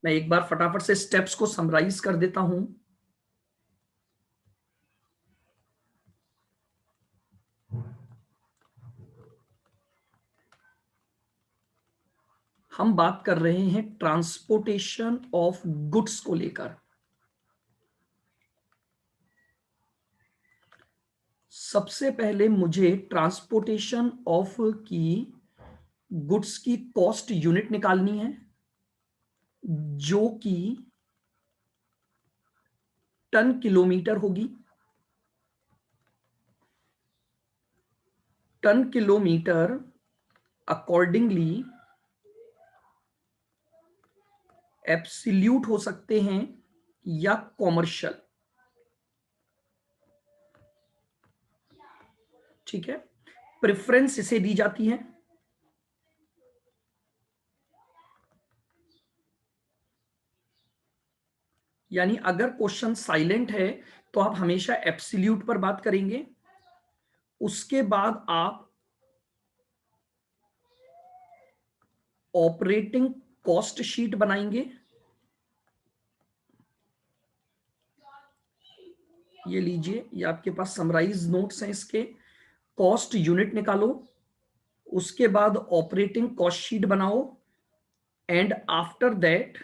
मैं एक बार फटाफट से स्टेप्स को समराइज कर देता हूं। हम बात कर रहे हैं ट्रांसपोर्टेशन ऑफ गुड्स को लेकर। सबसे पहले मुझे ट्रांसपोर्टेशन ऑफ की गुड्स की कॉस्ट यूनिट निकालनी है, जो कि टन किलोमीटर होगी। टन किलोमीटर अकॉर्डिंगली एब्सोल्यूट हो सकते हैं या कॉमर्शियल। ठीक है, प्रेफरेंस इसे दी जाती है। यानी अगर क्वेश्चन साइलेंट है तो आप हमेशा एब्सोल्यूट पर बात करेंगे। उसके बाद आप ऑपरेटिंग कॉस्ट शीट बनाएंगे। ये लीजिए, ये आपके पास समराइज नोट्स हैं इसके। कॉस्ट यूनिट निकालो, उसके बाद ऑपरेटिंग कॉस्ट शीट बनाओ, and after that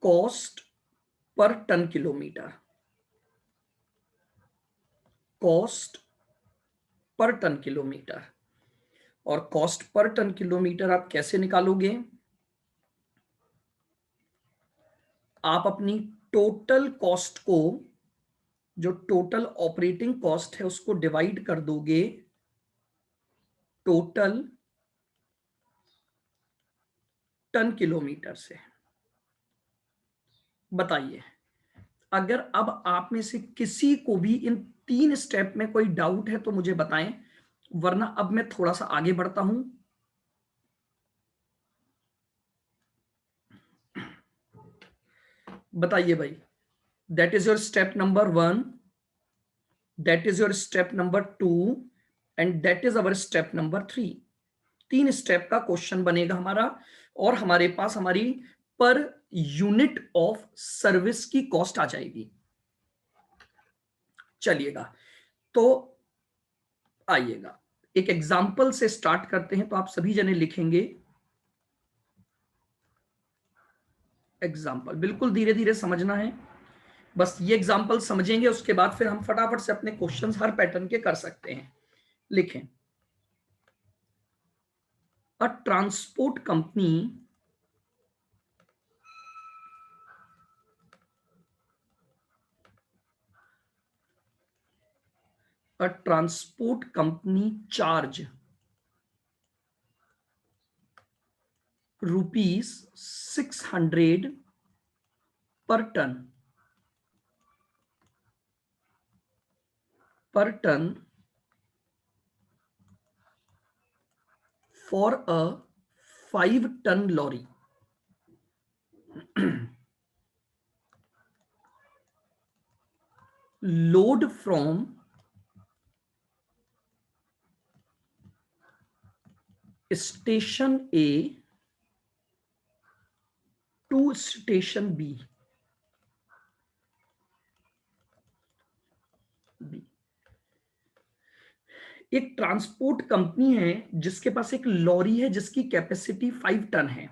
cost per ton kilometre. Cost per ton kilometre. और कॉस्ट पर टन किलोमीटर आप कैसे निकालोगे? आप अपनी टोटल कॉस्ट को, जो टोटल ऑपरेटिंग कॉस्ट है, उसको डिवाइड कर दोगे टोटल टन किलोमीटर से। बताइए, अगर अब आप में से किसी को भी इन 3 स्टेप में कोई डाउट है तो मुझे बताएं, वरना अब मैं थोड़ा सा आगे बढ़ता हूं। बताइए भाई, that is your step number 1, that is your step number 2, and that is our step number 3। 3 step का क्वेश्चन बनेगा हमारा, और हमारे पास हमारी पर यूनिट ऑफ सर्विस की कॉस्ट आ जाएगी। चलिएगा, तो आइएगा एक एग्जाम्पल से स्टार्ट करते हैं। तो आप सभी जने लिखेंगे एग्जाम्पल। बिल्कुल धीरे धीरे समझना है, बस ये एग्जाम्पल समझेंगे, उसके बाद फिर हम फटाफट से अपने क्वेश्चंस हर पैटर्न के कर सकते हैं। लिखें, अ transport company charge ₹600 per ton for a 5-ton lorry load from station A to station B. एक ट्रांसपोर्ट कंपनी है जिसके पास एक लॉरी है जिसकी कैपेसिटी 5 टन है।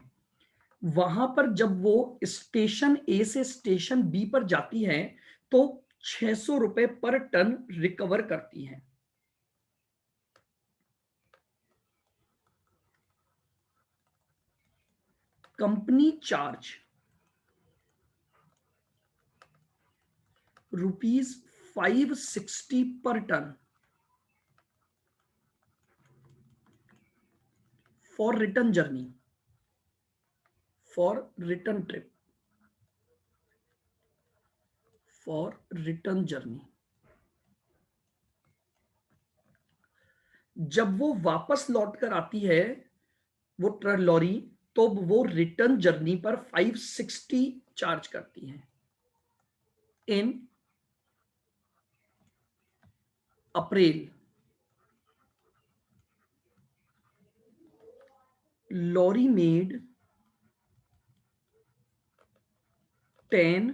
वहां पर जब वो स्टेशन ए से स्टेशन बी पर जाती है तो 600 रुपए पर टन रिकवर करती है। Company charge ₹560 per ton for return journey, for return trip, for return journey. जब वो वापस लौट कर आती है वो लॉरी, तो वो रिटर्न जर्नी पर 560 चार्ज करती है। इन अप्रैल, lorry made 10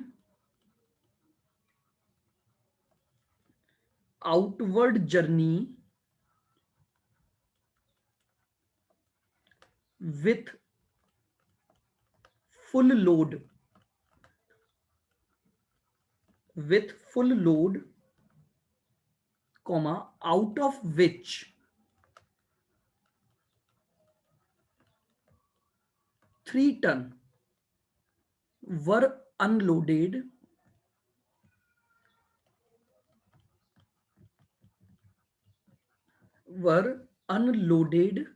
outward journey with full load, with full load, comma, out of which 3 ton were unloaded, were unloaded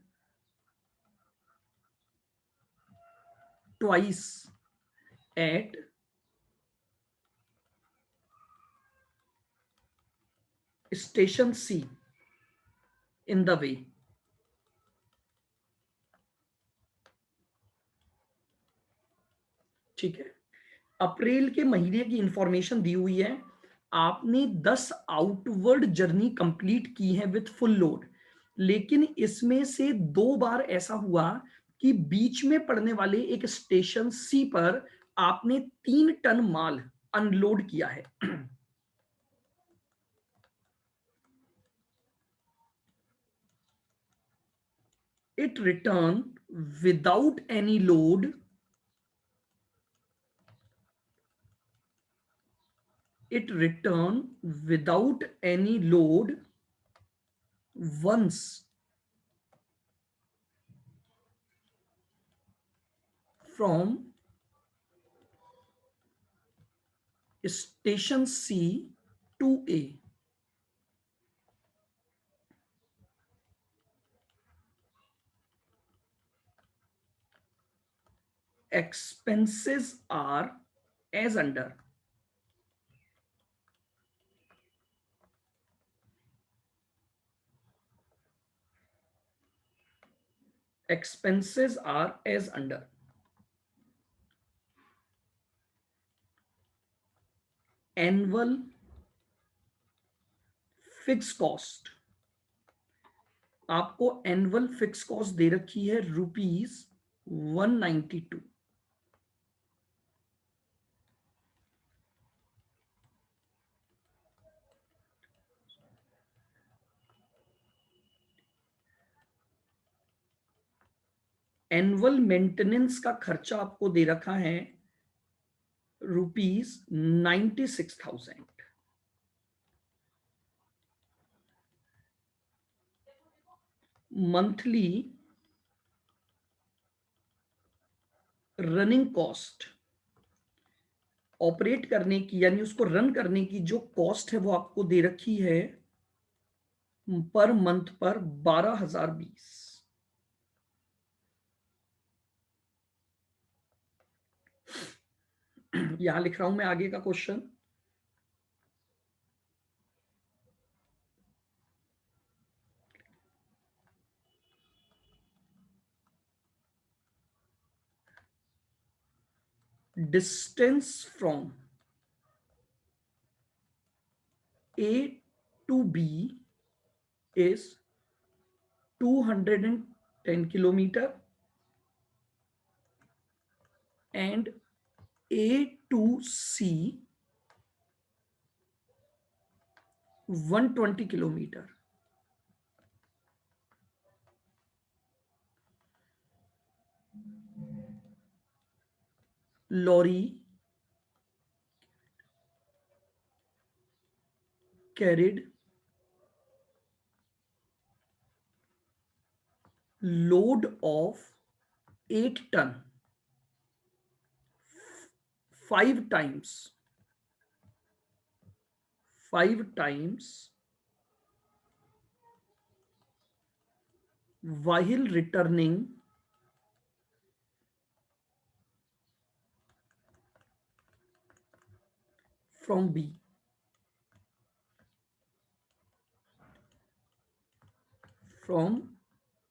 twice at station C in the way. ठीक है, अप्रैल के महीने की इंफॉर्मेशन दी हुई है, आपने 10 आउटवर्ड जर्नी कंप्लीट की है विथ फुल लोड, लेकिन इसमें से 2 बार ऐसा हुआ कि बीच में पड़ने वाले एक स्टेशन सी पर आपने 3 टन माल अनलोड किया है। It returned without any load, it returned without any load once from station C to A. Expenses are as under. Expenses are as under. Annual fix cost, आपको एनुअल फिक्स कॉस्ट दे रखी है ₹192। Annual maintenance का खर्चा आपको दे रखा है ₹96,000। Monthly running cost, operate करने की यानी उसको रन करने की जो कॉस्ट है वो आपको दे रखी है पर मंथ पर 12,020। यहां लिख रहा हूं मैं आगे का question. Distance from A to B is 210 kilometer and A to C 120 kilometer. Lorry carried load of 8 ton 5 times while returning from B. From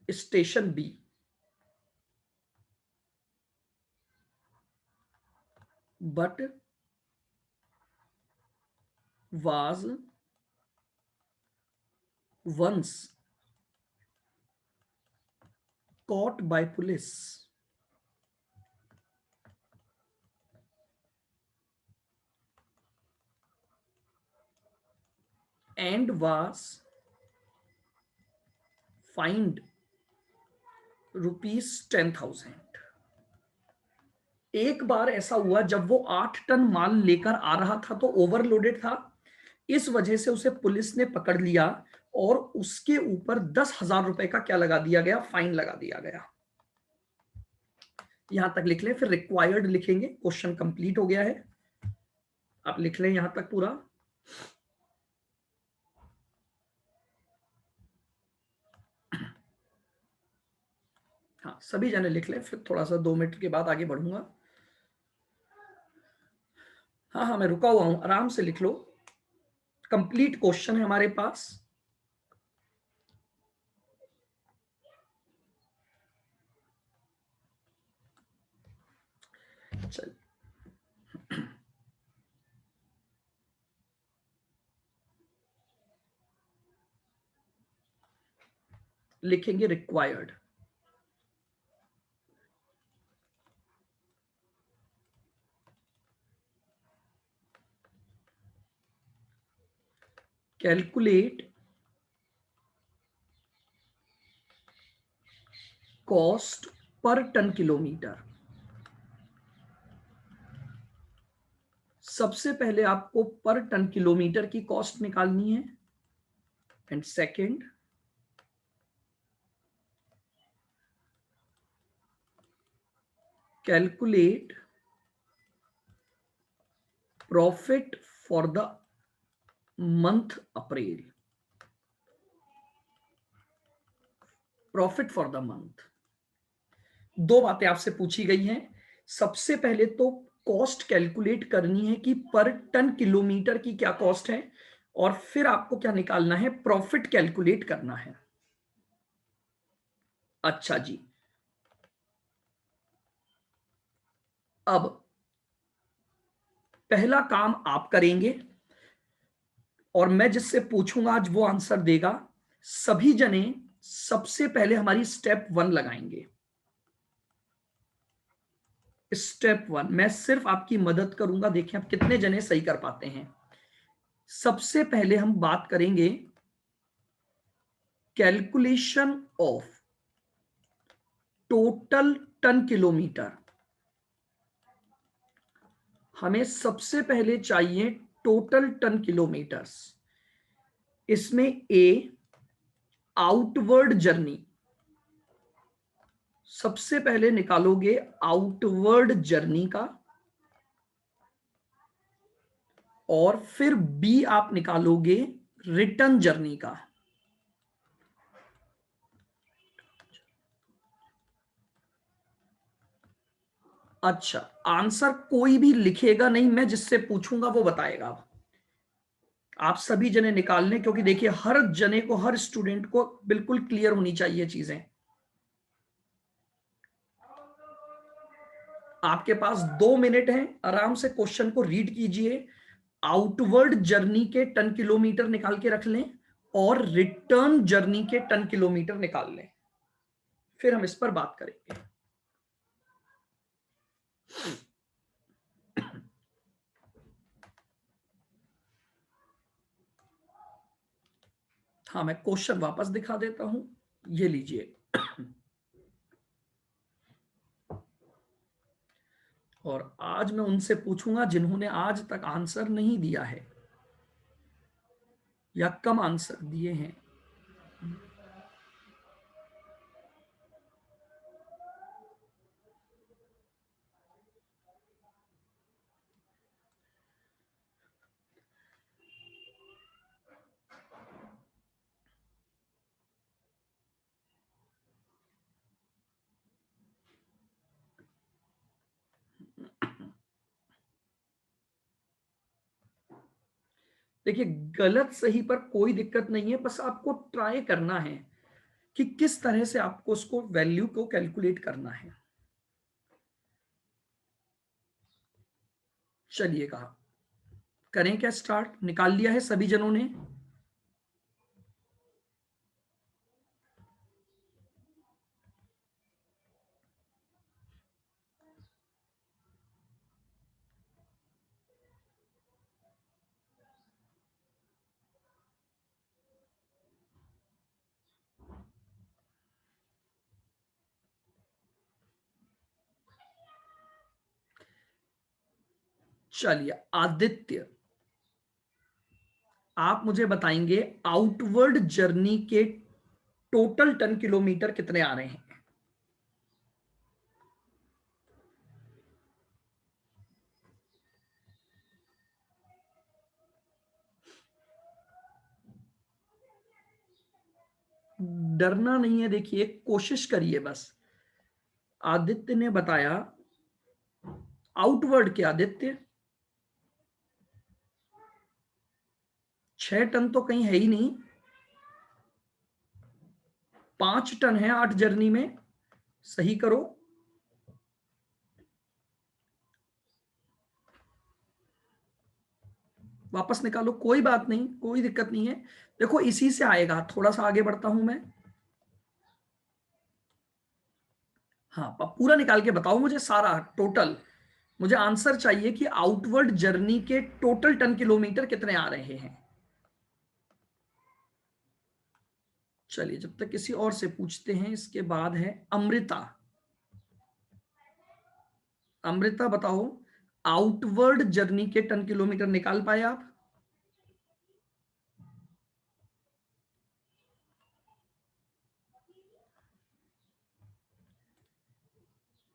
station B. But was once caught by police. And was find ₹10,000। एक बार ऐसा हुआ जब वो 8 ton माल लेकर आ रहा था तो overloaded था, इस वजह से उसे पुलिस ने पकड़ लिया और उसके ऊपर 10,000 रुपए का क्या लगा दिया गया, फाइन लगा दिया गया। यहां तक लिख लें, फिर रिक्वायर्ड लिखेंगे। क्वेश्चन कंप्लीट हो गया है, आप लिख लें यहां तक पूरा। हाँ, सभी जने लिख लें, फिर थोड़ा सा 2 मिनट के बाद आगे बढ़ूंगा। हाँ हाँ, मैं रुका हुआ हूं, आराम से लिख लो। कंप्लीट क्वेश्चन है हमारे पास। चल, लिखेंगे required. Calculate cost per ton kilometre. सबसे पहले आपको पर टन किलोमीटर की कॉस्ट निकालनी है। And second, calculate profit for the month April. Profit for the month. दो बातें आपसे पूछी गई हैं। सबसे पहले तो कॉस्ट कैलकुलेट करनी है कि पर टन किलोमीटर की क्या कॉस्ट है, और फिर आपको क्या निकालना है, प्रॉफिट कैलकुलेट करना है। अच्छा जी, अब पहला काम आप करेंगे और मैं जिससे पूछूंगा आज वो आंसर देगा। सभी जने सबसे पहले हमारी स्टेप 1 लगाएंगे। स्टेप 1 मैं सिर्फ आपकी मदद करूंगा, देखें आप कितने जने सही कर पाते हैं। सबसे पहले हम बात करेंगे calculation of total ton kilometre. हमें सबसे पहले चाहिए टोटल टन किलोमीटर्स। इसमें ए, आउटवर्ड जर्नी। सबसे पहले निकालोगे आउटवर्ड जर्नी का, और फिर बी आप निकालोगे रिटर्न जर्नी का। अच्छा, आंसर कोई भी लिखेगा नहीं, मैं जिससे पूछूंगा वो बताएगा। आप सभी जने निकाल लें, क्योंकि देखिए हर जने को, हर स्टूडेंट को बिल्कुल क्लियर होनी चाहिए चीजें। आपके पास 2 मिनट हैं, आराम से क्वेश्चन को रीड कीजिए। आउटवर्ड जर्नी के टन किलोमीटर निकाल के रख लें और रिटर्न जर्नी के टन किलोमीटर निकाल लें, फिर हम इस पर बात करेंगे। हाँ, मैं क्वेश्चन वापस दिखा देता हूं, ये लीजिए। और आज मैं उनसे पूछूंगा जिन्होंने आज तक आंसर नहीं दिया है या कम आंसर दिए हैं। देखिए, गलत सही पर कोई दिक्कत नहीं है, बस आपको ट्राई करना है कि किस तरह से आपको उसको वैल्यू को कैलकुलेट करना है। चलिए, कहा करें क्या स्टार्ट? निकाल लिया है सभी जनों ने? चलिए आदित्य, आप मुझे बताएंगे आउटवर्ड जर्नी के टोटल टन किलोमीटर कितने आ रहे हैं? डरना नहीं है, देखिए कोशिश करिए बस। आदित्य ने बताया आउटवर्ड के, आदित्य 6 टन तो कहीं है ही नहीं, 5 टन है 8 जर्नी में। सही करो। वापस निकालो, कोई बात नहीं, कोई दिक्कत नहीं है। देखो इसी से आएगा। थोड़ा सा आगे बढ़ता हूं मैं। हाँ, पूरा निकाल के बताओ मुझे सारा टोटल। मुझे आंसर चाहिए कि आउटवर्ड जर्नी के टोटल टन किलोमीटर कितने आ रहे हैं। चलिए जब तक किसी और से पूछते हैं, इसके बाद है अमृता। अमृता बताओ, आउटवर्ड जर्नी के टन किलोमीटर निकाल पाए आप?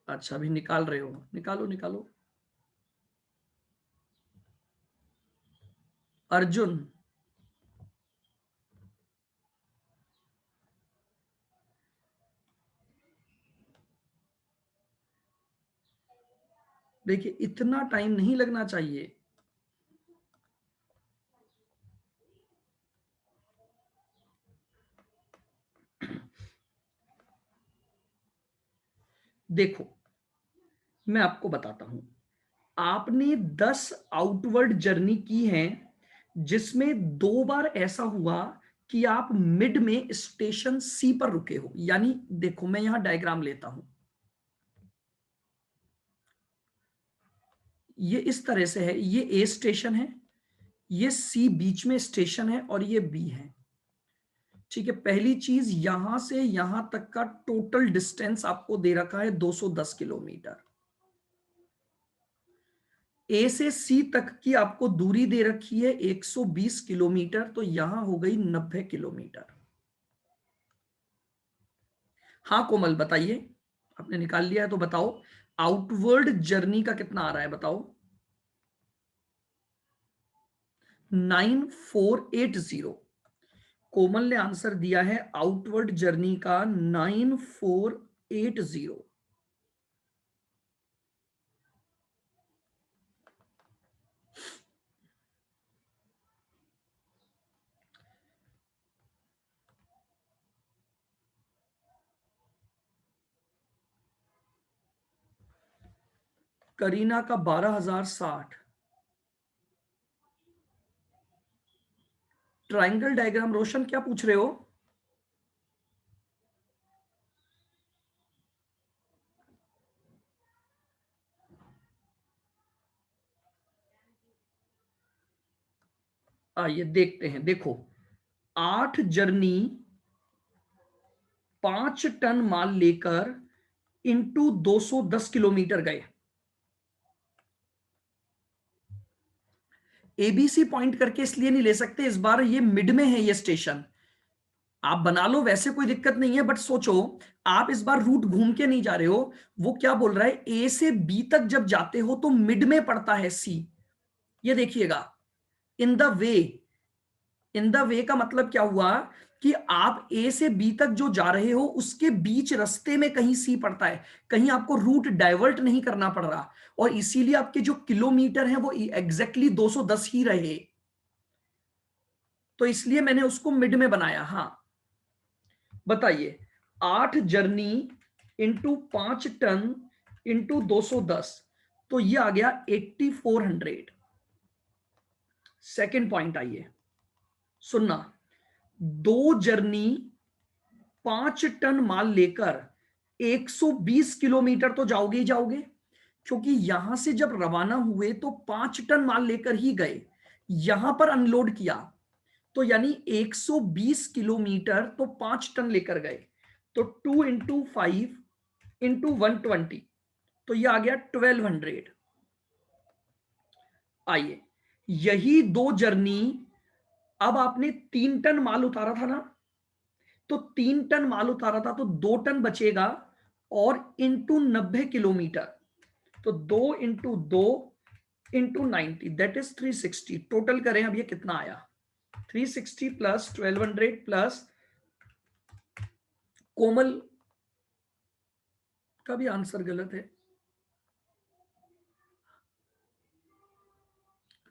अच्छा, अभी निकाल रहे हो, निकालो निकालो। अर्जुन, देखिए इतना टाइम नहीं लगना चाहिए। देखो मैं आपको बताता हूं, आपने 10 आउटवर्ड जर्नी की हैं, जिसमें 2 बार ऐसा हुआ कि आप मिड में स्टेशन सी पर रुके हो। यानी देखो मैं यहां डायग्राम लेता हूं, ये इस तरह से है, ये ए स्टेशन है, ये सी बीच में स्टेशन है, और ये बी है। ठीक है, पहली चीज यहां से यहां तक का टोटल डिस्टेंस आपको दे रखा है 210 किलोमीटर। ए से सी तक की आपको दूरी दे रखी है 120 किलोमीटर, तो यहां हो गई 90 किलोमीटर। हाँ कोमल बताइए, आपने निकाल लिया है तो बताओ आउटवर्ड जर्नी का कितना आ रहा है, बताओ। 9480। कोमल ने आंसर दिया है आउटवर्ड जर्नी का 9480। करीना का 12060। ट्राइंगल डायग्राम, रोशन क्या पूछ रहे हो? आइए देखते हैं। देखो 8 जर्नी 5 टन माल लेकर इंटू 210 किलोमीटर गए। एबीसी पॉइंट करके इसलिए नहीं ले सकते, इस बार ये मिड में है ये स्टेशन। आप बना लो वैसे, कोई दिक्कत नहीं है, बट सोचो आप इस बार रूट घूम के नहीं जा रहे हो। वो क्या बोल रहा है, ए से बी तक जब जाते हो तो मिड में पड़ता है सी। ये देखिएगा, in the way. In the way का मतलब क्या हुआ कि आप ए से बी तक जो जा रहे हो उसके बीच रास्ते में कहीं सी पड़ता है, कहीं आपको रूट डाइवर्ट नहीं करना पड़ रहा, और इसीलिए आपके जो किलोमीटर हैं वो एग्जैक्टली 210 ही रहे। तो इसलिए मैंने उसको मिड में बनाया। हाँ बताइए, 8 जर्नी इंटू 5 टन इंटू 210, तो ये आ गया 8400। सेकेंड पॉइंट आइए सुनना, 2 जर्नी 5 टन माल लेकर 120 किलोमीटर तो जाओगे ही जाओगे, क्योंकि यहां से जब रवाना हुए तो 5 टन माल लेकर ही गए, यहां पर अनलोड किया, तो यानी 120 किलोमीटर तो 5 टन लेकर गए। तो 2 × 5 × 120, तो ये आ गया 1200। आइए, यही 2 जर्नी, अब आपने 3 टन माल उतारा था ना, तो 3 टन माल उतारा था तो 2 टन बचेगा, और इंटू 90 किलोमीटर, तो 2 into 2 into 90, that is 360। Total करें अब ये कितना आया, 360 प्लस 1200 प्लस कोमल का भी आंसर गलत है।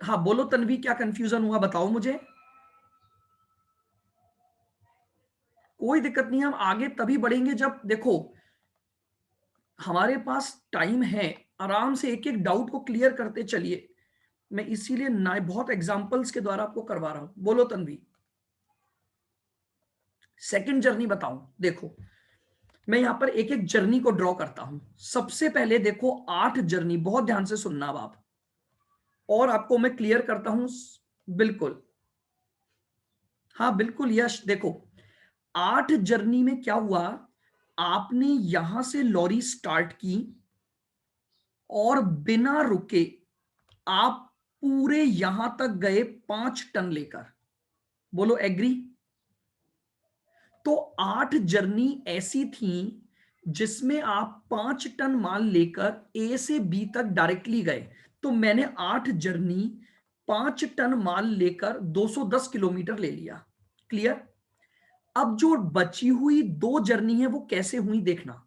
हाँ बोलो तन्वी, क्या कंफ्यूजन हुआ बताओ मुझे। कोई दिक्कत नहीं, हम आगे तभी बढ़ेंगे जब देखो हमारे पास टाइम है, आराम से एक एक डाउट को क्लियर करते चलिए। मैं इसीलिए ना बहुत एग्जांपल्स के द्वारा आपको करवा रहा हूं। बोलो तन्वी, सेकंड जर्नी बताऊं। देखो मैं यहां पर एक एक जर्नी को ड्रॉ करता हूं। सबसे पहले देखो 8 जर्नी, बहुत ध्यान से सुनना अब आप, और आपको मैं क्लियर करता हूं। बिल्कुल, हाँ बिल्कुल यश। देखो 8 जर्नी में क्या हुआ, आपने यहां से लॉरी स्टार्ट की और बिना रुके आप पूरे यहां तक गए 5 टन लेकर। बोलो एग्री। तो 8 जर्नी ऐसी थी जिसमें आप 5 टन माल लेकर ए से बी तक डायरेक्टली गए। तो मैंने 8 जर्नी 5 टन माल लेकर 210 किलोमीटर ले लिया। क्लियर। अब जो बची हुई 2 जर्नी है वो कैसे हुई देखना।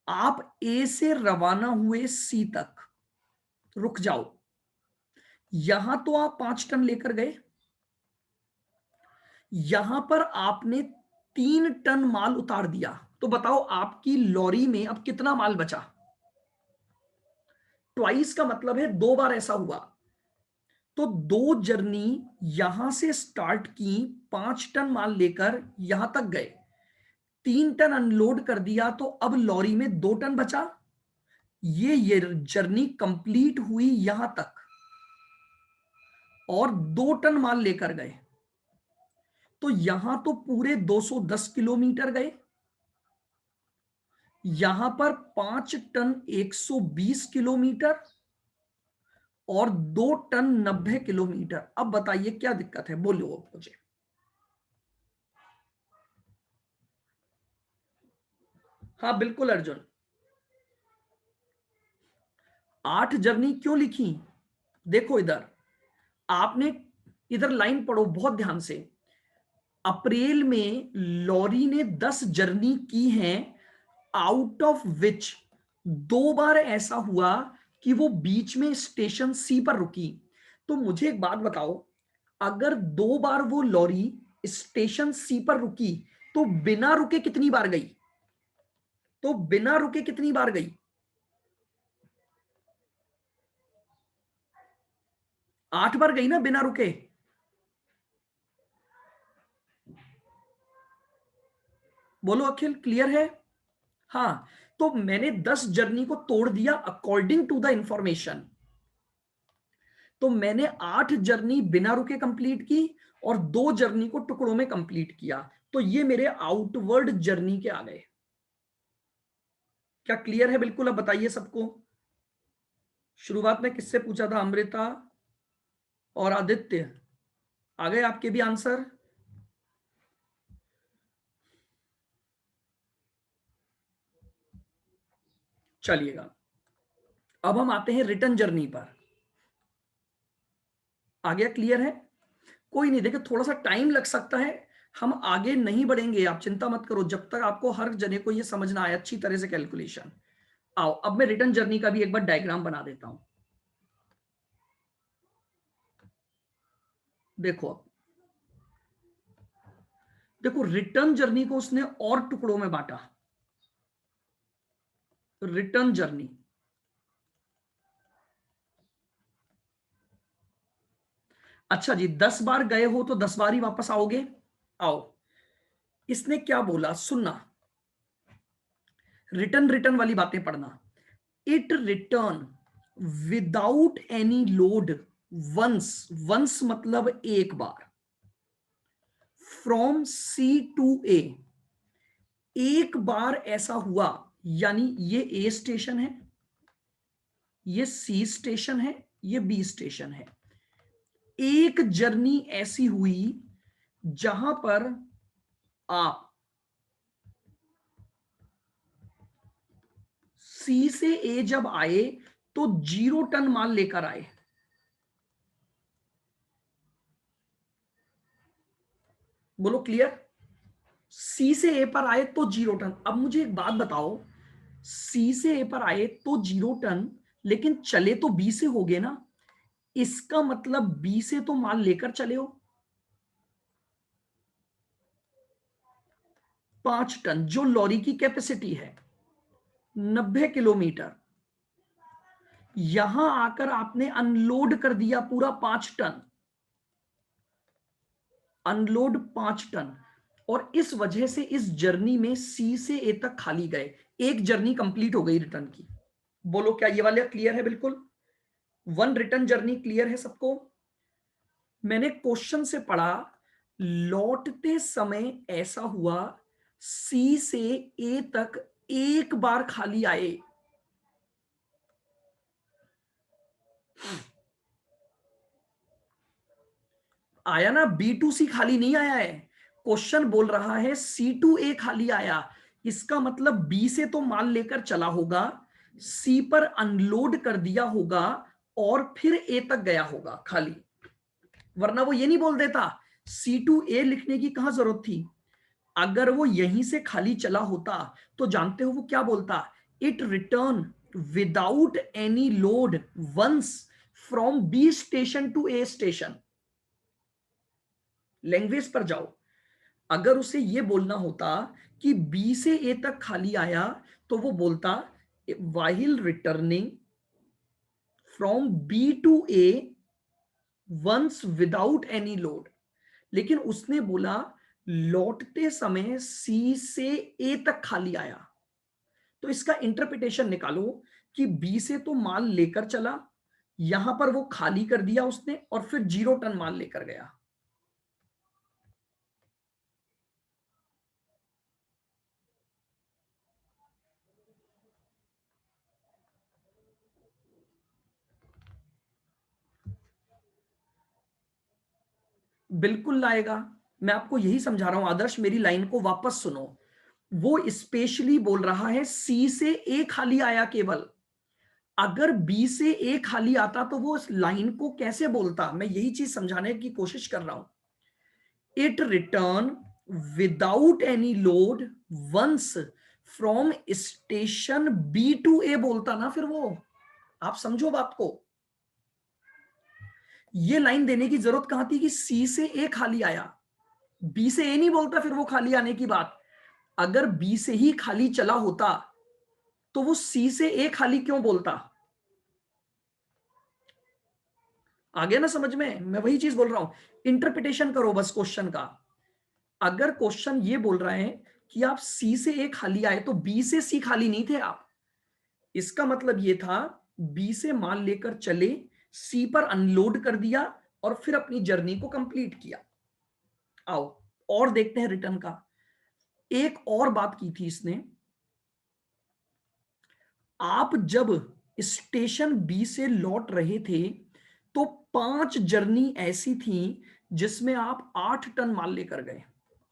आप ए से रवाना हुए सी तक, रुक जाओ, यहां तो आप 5 टन लेकर गए, यहां पर आपने 3 टन माल उतार दिया। तो बताओ आपकी लॉरी में अब कितना माल बचा। ट्वाइस का मतलब है 2 बार ऐसा हुआ। तो 2 जर्नी यहां से स्टार्ट की, 5 टन माल लेकर यहां तक गए, 3 टन अनलोड कर दिया, तो अब लॉरी में 2 टन बचा। ये जर्नी कंप्लीट हुई यहां तक, और 2 टन माल लेकर गए, तो यहां तो पूरे 210 किलोमीटर गए, यहां पर 5 टन 120 किलोमीटर, और 2 टन 90 किलोमीटर। अब बताइए क्या दिक्कत है, बोलो मुझे। हाँ बिल्कुल अर्जुन। 8 जर्नी क्यों लिखी, देखो इधर आपने, इधर लाइन पढ़ो बहुत ध्यान से। अप्रैल में लॉरी ने 10 जर्नी की हैं, आउट ऑफ विच 2 बार ऐसा हुआ कि वो बीच में स्टेशन सी पर रुकी। तो मुझे एक बात बताओ, अगर 2 बार वो लॉरी स्टेशन सी पर रुकी, तो बिना रुके कितनी बार गई, तो बिना रुके कितनी बार गई। 8 बार गई ना बिना रुके। बोलो अखिल, क्लियर है। हाँ, तो मैंने 10 जर्नी को तोड़ दिया अकॉर्डिंग टू द इंफॉर्मेशन। तो मैंने 8 जर्नी बिना रुके कंप्लीट की, और 2 जर्नी को टुकड़ों में कंप्लीट किया। तो ये मेरे आउटवर्ड जर्नी के आ गए। क्या क्लियर है बिल्कुल। अब बताइए सबको। शुरुआत में किससे पूछा था, अमृता और आदित्य, आ गए आपके भी आंसर। चलिएगा, अब हम आते हैं रिटर्न जर्नी पर। आ गया, क्लियर है। कोई नहीं, देखिए थोड़ा सा टाइम लग सकता है, हम आगे नहीं बढ़ेंगे, आप चिंता मत करो, जब तक आपको हर जने को ये समझ ना आए अच्छी तरह से कैलकुलेशन। आओ अब मैं रिटर्न जर्नी का भी एक बार डायग्राम बना देता हूं। देखो अब, देखो रिटर्न जर्नी को उसने और टुकड़ों में बांटा। रिटर्न जर्नी, अच्छा जी 10 बार गए हो तो 10 बार ही वापस आओगे। आओ, इसने क्या बोला सुनना, रिटर्न रिटर्न वाली बातें पढ़ना। It return without any load once, once मतलब एक बार, फ्रॉम सी टू ए। एक बार ऐसा हुआ, यानी ये ए स्टेशन है, ये सी स्टेशन है, ये बी स्टेशन है। एक जर्नी ऐसी हुई जहां पर आप सी से ए जब आए तो 0 टन माल लेकर आए। बोलो क्लियर। सी से ए पर आए तो 0 टन। अब मुझे एक बात बताओ, सी से ए पर आए तो 0 टन, लेकिन चले तो बी से हो गए ना। इसका मतलब बी से तो माल लेकर चले हो 5 टन, जो लॉरी की कैपेसिटी है 90 किलोमीटर। यहां आकर आपने अनलोड कर दिया पूरा 5 टन, अनलोड 5 टन। और इस वजह से इस जर्नी में सी से ए तक खाली गए, एक जर्नी कंप्लीट हो गई रिटर्न की। बोलो क्या ये वाला क्लियर है? बिल्कुल, वन रिटर्न जर्नी क्लियर है सबको। मैंने क्वेश्चन से पढ़ा, लौटते समय ऐसा हुआ सी से ए तक एक बार खाली आए। आया ना, बी टू सी खाली नहीं आया है। क्वेश्चन बोल रहा है सी टू ए खाली आया। इसका मतलब बी से तो माल लेकर चला होगा, सी पर अनलोड कर दिया होगा और फिर ए तक गया होगा खाली। वरना वो ये नहीं बोल देता। सी टू ए लिखने की कहां जरूरत थी? अगर वो यहीं से खाली चला होता तो जानते हो वो क्या बोलता? It return without any load once from B station to A station. Language पर जाओ। अगर उसे ये बोलना होता कि बी से ए तक खाली आया तो वो बोलता while returning from B to A once without any load. लेकिन उसने बोला लौटते समय सी से ए तक खाली आया। तो इसका इंटरप्रिटेशन निकालो कि बी से तो माल लेकर चला, यहां पर वो खाली कर दिया उसने और फिर 0 टन माल लेकर गया। बिल्कुल लाएगा। मैं आपको यही समझा रहा हूं आदर्श, मेरी लाइन को वापस सुनो। वो स्पेशली बोल रहा है सी से ए खाली आया केवल। अगर बी से ए खाली आता तो वो इस लाइन को कैसे बोलता? मैं यही चीज समझाने की कोशिश कर रहा हूं। It return without any load once from station B to A बोलता ना फिर वो। आप समझो बात को। ये लाइन देने की जरूरत कहां थी कि सी से ए खाली आया? बी से ए नहीं बोलता फिर वो खाली आने की बात। अगर बी से ही खाली चला होता तो वो सी से ए खाली क्यों बोलता? आ गया ना समझ में? मैं वही चीज बोल रहा हूं, इंटरप्रिटेशन करो बस क्वेश्चन का। अगर क्वेश्चन ये बोल रहे हैं कि आप सी से ए खाली आए तो बी से सी खाली नहीं थे आप। इसका मतलब ये था बी से माल लेकर चले, सी पर अनलोड कर दिया और फिर अपनी जर्नी को कंप्लीट किया। आओ और देखते हैं रिटर्न का। एक और बात की थी इसने, आप जब स्टेशन बी से लौट रहे थे तो 5 जर्नी ऐसी थी जिसमें आप 8 टन माल लेकर गए।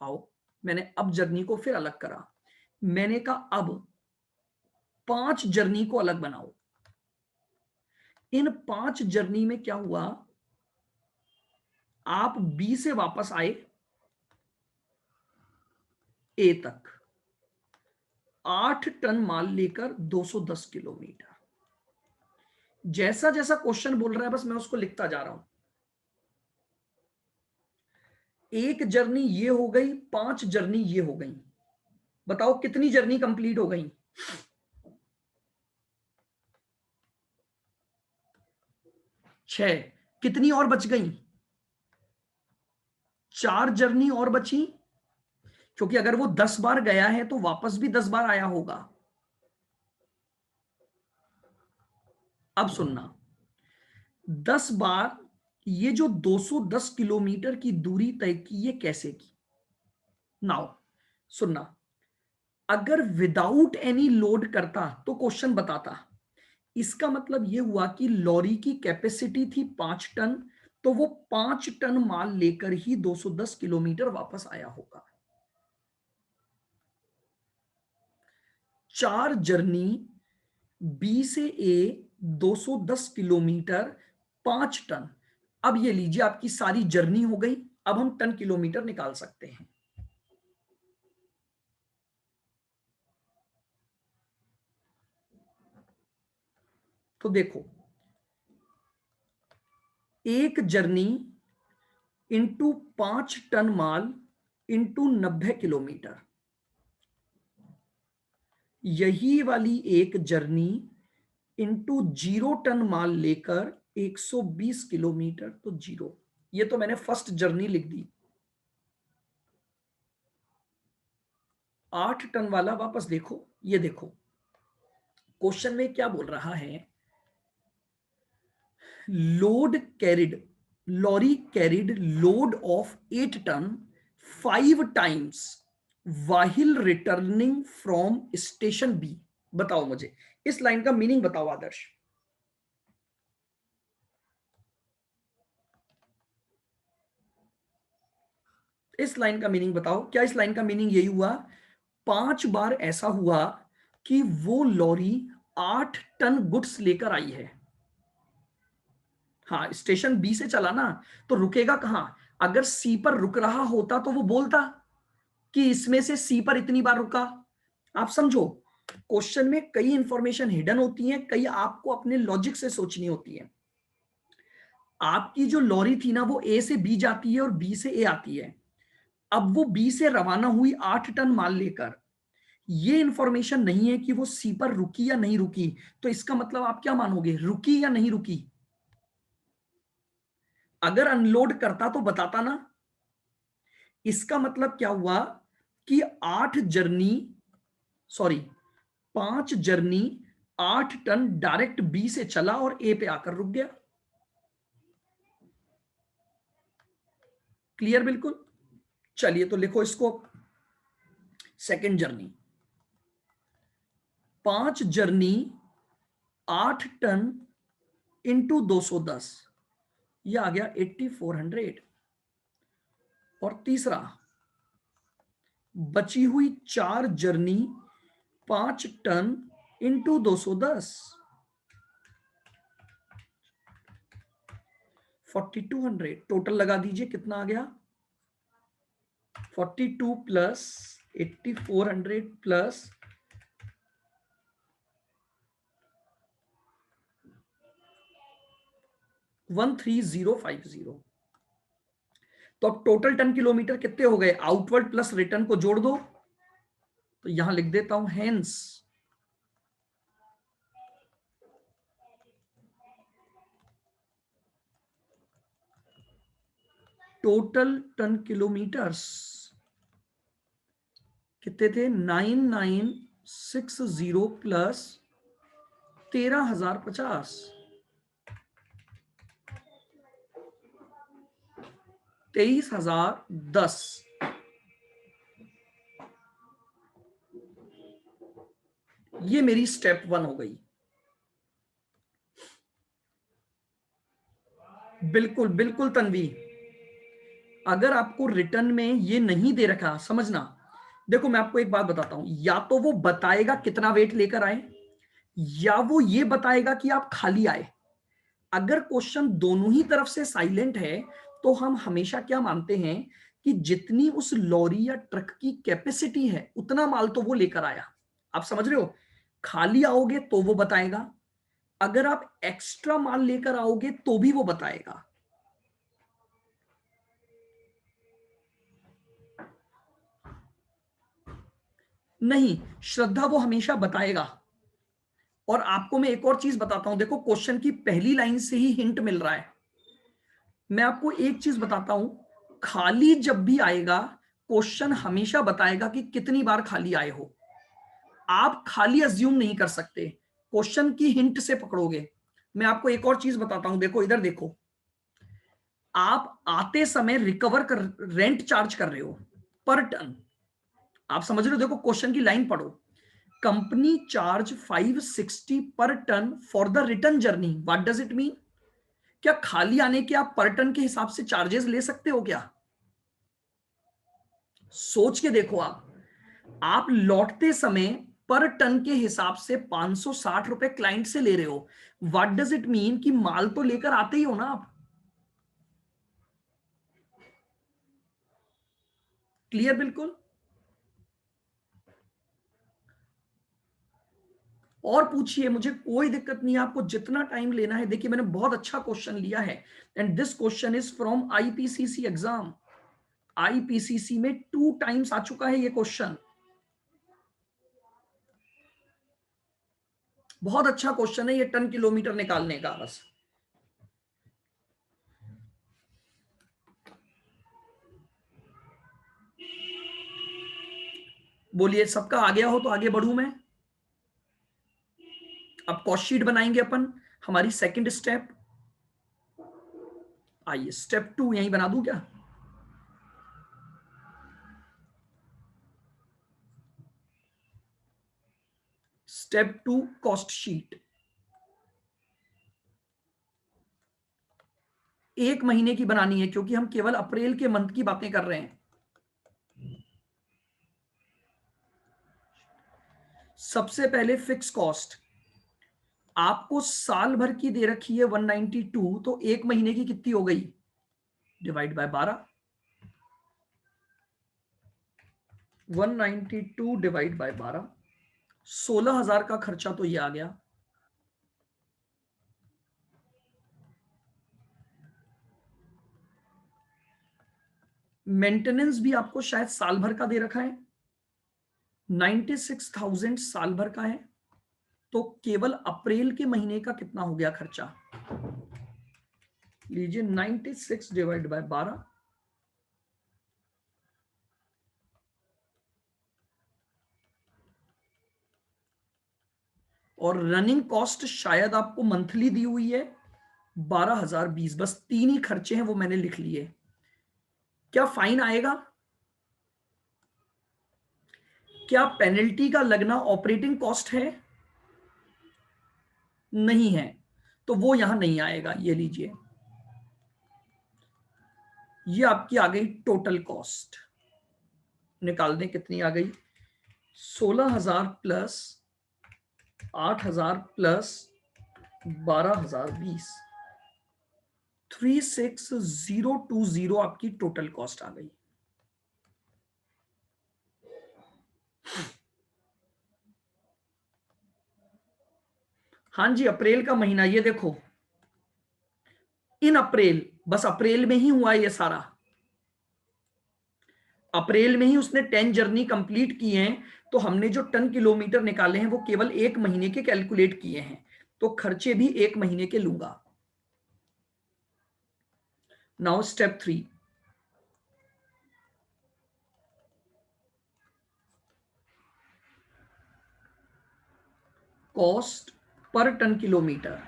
आओ, मैंने अब जर्नी को फिर अलग करा। मैंने कहा अब 5 जर्नी को अलग बनाओ। इन 5 जर्नी में क्या हुआ? आप बी से वापस आए ए तक 8 टन माल लेकर 210 किलोमीटर। जैसा जैसा क्वेश्चन बोल रहा है बस मैं उसको लिखता जा रहा हूं। एक जर्नी ये हो गई, 5 जर्नी ये हो गई। बताओ कितनी जर्नी कंप्लीट हो गई? 6। कितनी और बच गई? 4 जर्नी और बची, क्योंकि अगर वो 10 बार गया है तो वापस भी 10 बार आया होगा। अब सुनना, 10 बार ये जो 210 किलोमीटर की दूरी तय की, ये कैसे की? नाउ सुनना, अगर विदाउट एनी लोड करता तो क्वेश्चन बताता इसका मतलब ये हुआ कि लॉरी की कैपेसिटी थी 5 टन, तो वो 5 टन माल लेकर ही 210 किलोमीटर वापस आया होगा। 4 जर्नी बी से ए 210 किलोमीटर 5 टन। अब ये लीजिए आपकी सारी जर्नी हो गई। अब हम टन किलोमीटर निकाल सकते हैं। तो देखो, एक जर्नी इंटू 5 टन माल इंटू 90 किलोमीटर, यही वाली एक जर्नी इंटू 0 टन माल लेकर 120 किलोमीटर, तो 0। ये तो मैंने फर्स्ट जर्नी लिख दी। 8 टन वाला वापस देखो, ये देखो क्वेश्चन में क्या बोल रहा है। Load carried, lorry carried load of 8 ton 5 times while returning from station B. बताओ मुझे इस लाइन का मीनिंग बताओ आदर्श। इस लाइन का मीनिंग बताओ। क्या इस लाइन का मीनिंग यही हुआ 5 बार ऐसा हुआ कि वो लॉरी 8 टन गुड्स लेकर आई है? हाँ, स्टेशन बी से चला ना, तो रुकेगा कहां? अगर सी पर रुक रहा होता तो वो बोलता कि इसमें से सी पर इतनी बार रुका। आप समझो, क्वेश्चन में कई इंफॉर्मेशन हिडन होती है, कई आपको अपने लॉजिक से सोचनी होती है। आपकी जो लॉरी थी ना, वो ए से बी जाती है और बी से ए आती है। अब वो बी से रवाना हुई 8 टन माल लेकर। ये इंफॉर्मेशन नहीं है कि वो सी पर रुकी या नहीं रुकी, तो इसका मतलब आप क्या मानोगे, रुकी या नहीं रुकी? अगर अनलोड करता तो बताता ना। इसका मतलब क्या हुआ कि 5 जर्नी 8 टन डायरेक्ट बी से चला और ए पे आकर रुक गया। क्लियर बिल्कुल। चलिए तो लिखो इसको। Second journey, 5 journey 8 ton into 210, यह आ गया 8400। और तीसरा, बची हुई 4 जर्नी 5 टन इंटू 210, 4200। टोटल लगा दीजिए कितना आ गया, 42 प्लस 8400 प्लस 13050। तो अब टोटल टन किलोमीटर कितने हो गए, आउटवर्ड प्लस रिटर्न को जोड़ दो। तो यहां लिख देता हूं हेंस टोटल टन किलोमीटर्स कितने थे, 9960 प्लस 13050, 23010। ये मेरी स्टेप 1 हो गई। बिल्कुल बिल्कुल तन्वी, अगर आपको रिटर्न में ये नहीं दे रखा, समझना, देखो मैं आपको एक बात बताता हूं, या तो वो बताएगा कितना वेट लेकर आए, या वो ये बताएगा कि आप खाली आए। अगर क्वेश्चन दोनों ही तरफ से साइलेंट है, तो हम हमेशा क्या मानते हैं कि जितनी उस लॉरी या ट्रक की कैपेसिटी है उतना माल तो वो लेकर आया। आप समझ रहे हो, खाली आओगे तो वो बताएगा, अगर आप एक्स्ट्रा माल लेकर आओगे तो भी वो बताएगा। नहीं, श्रद्धा वो हमेशा बताएगा। और आपको मैं एक और चीज बताता हूं, देखो क्वेश्चन की पहली लाइन से ही हिंट मिल रहा है। मैं आपको एक चीज बताता हूं, खाली जब भी आएगा क्वेश्चन हमेशा बताएगा कि कितनी बार खाली आए हो। आप खाली अज्यूम नहीं कर सकते, क्वेश्चन की हिंट से पकड़ोगे। मैं आपको एक और चीज बताता हूं, देखो इधर देखो, आप आते समय रिकवर कर रेंट चार्ज कर रहे हो पर टन। आप समझ रहे हो, देखो क्वेश्चन की लाइन पढ़ो, company charge 560 per ton for the return journey. What does it mean? क्या खाली आने के आप पर टन के हिसाब से चार्जेस ले सकते हो क्या? सोच के देखो। आप लौटते समय पर टन के हिसाब से 560 रुपए क्लाइंट से ले रहे हो। व्हाट डज इट मीन कि माल तो लेकर आते ही हो ना आप। क्लियर? बिल्कुल। और पूछिए, मुझे कोई दिक्कत नहीं है, आपको जितना टाइम लेना है। देखिए मैंने बहुत अच्छा क्वेश्चन लिया है and this question is from IPCC exam. IPCC में 2 टाइम्स आ चुका है ये क्वेश्चन। बहुत अच्छा क्वेश्चन है ये, टन किलोमीटर निकालने का। बस बोलिए, सबका आ गया हो तो आगे बढ़ूं मैं। अब कॉस्ट शीट बनाएंगे अपन, हमारी सेकंड स्टेप। आइए स्टेप 2 यहीं बना दूं क्या? Step 2 cost sheet. 1 महीने की बनानी है क्योंकि हम केवल अप्रैल के मंथ की बातें कर रहे हैं। सबसे पहले फिक्स कॉस्ट आपको साल भर की दे रखी है 192, तो 1 महीने की कितनी हो गई? Divide by 12। 192 डिवाइड बाय 12, 16,000 का खर्चा तो ये आ गया। मेंटेनेंस भी आपको शायद साल भर का दे रखा है, 96,000 साल भर का है। तो केवल अप्रैल के महीने का कितना हो गया खर्चा? लीजिए 96 डिवाइड बाय 12, और रनिंग कॉस्ट शायद आपको मंथली दी हुई है 12,020। बस 3 ही खर्चे हैं वो मैंने लिख लिए। क्या फाइन आएगा? क्या पेनल्टी का लगना ऑपरेटिंग कॉस्ट है? नहीं है, तो वो यहां नहीं आएगा। ये लीजिए, ये आपकी आ गई टोटल कॉस्ट। निकाल दें कितनी आ गई? 16,000 प्लस 8,000 प्लस 12,020, 36,020 आपकी टोटल कॉस्ट आ गई। हाँ जी, अप्रैल का महीना ये देखो, इन अप्रैल, बस अप्रैल में ही हुआ ये सारा। अप्रैल में ही उसने 10 जर्नी कंप्लीट की हैं, तो हमने जो टन किलोमीटर निकाले हैं वो केवल 1 महीने के कैलकुलेट किए हैं, तो खर्चे भी 1 महीने के लूंगा। Now step 3, cost per ton kilometre.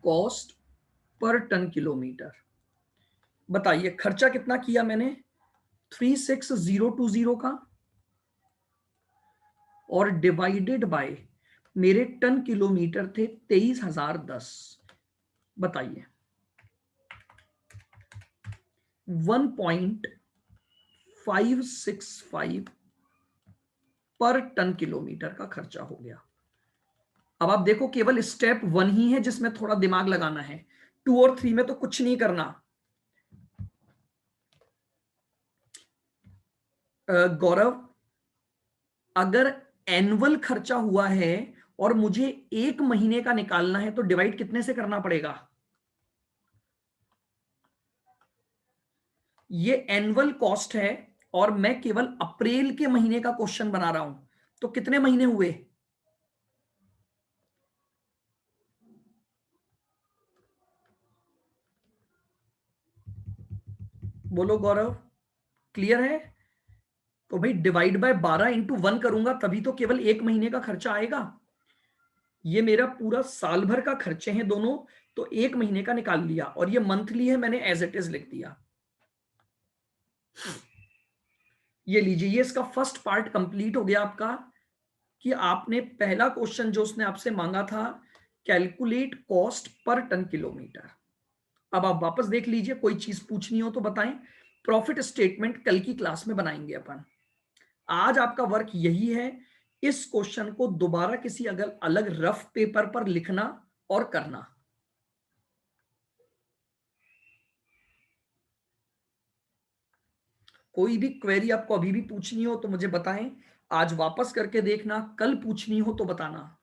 Cost per ton kilometre. बताइए खर्चा कितना किया मैंने? 36,020 का, और डिवाइडेड बाय मेरे टन किलोमीटर थे 23,010। बताइए 1.565 पर टन किलोमीटर का खर्चा हो गया। अब आप देखो केवल स्टेप 1 ही है जिसमें थोड़ा दिमाग लगाना है, 2 और 3 में तो कुछ नहीं करना। गौरव, अगर एनुअल खर्चा हुआ है और मुझे 1 महीने का निकालना है तो डिवाइड कितने से करना पड़ेगा? ये एनुअल कॉस्ट है और मैं केवल अप्रैल के महीने का क्वेश्चन बना रहा हूं, तो कितने महीने हुए? बोलो गौरव, क्लियर है? तो भाई डिवाइड बाय 12 इंटू 1 करूंगा तभी तो केवल 1 महीने का खर्चा आएगा। ये मेरा पूरा साल भर का खर्चे हैं दोनों, तो 1 महीने का निकाल लिया, और ये मंथली है मैंने एज इट इज लिख दिया। ये लीजिए, ये इसका फर्स्ट पार्ट कंप्लीट हो गया आपका, कि आपने पहला क्वेश्चन जो उसने आपसे मांगा था, calculate cost per ton kilometre. अब आप वापस देख लीजिए, कोई चीज पूछनी हो तो बताएं। प्रॉफिट स्टेटमेंट कल की क्लास में बनाएंगे अपन। आज आपका वर्क यही है, इस क्वेश्चन को दोबारा किसी अगर अलग रफ पेपर पर लिखना और करना। कोई भी क्वेरी आपको अभी भी पूछनी हो तो मुझे बताएं, आज वापस करके देखना, कल पूछनी हो तो बताना।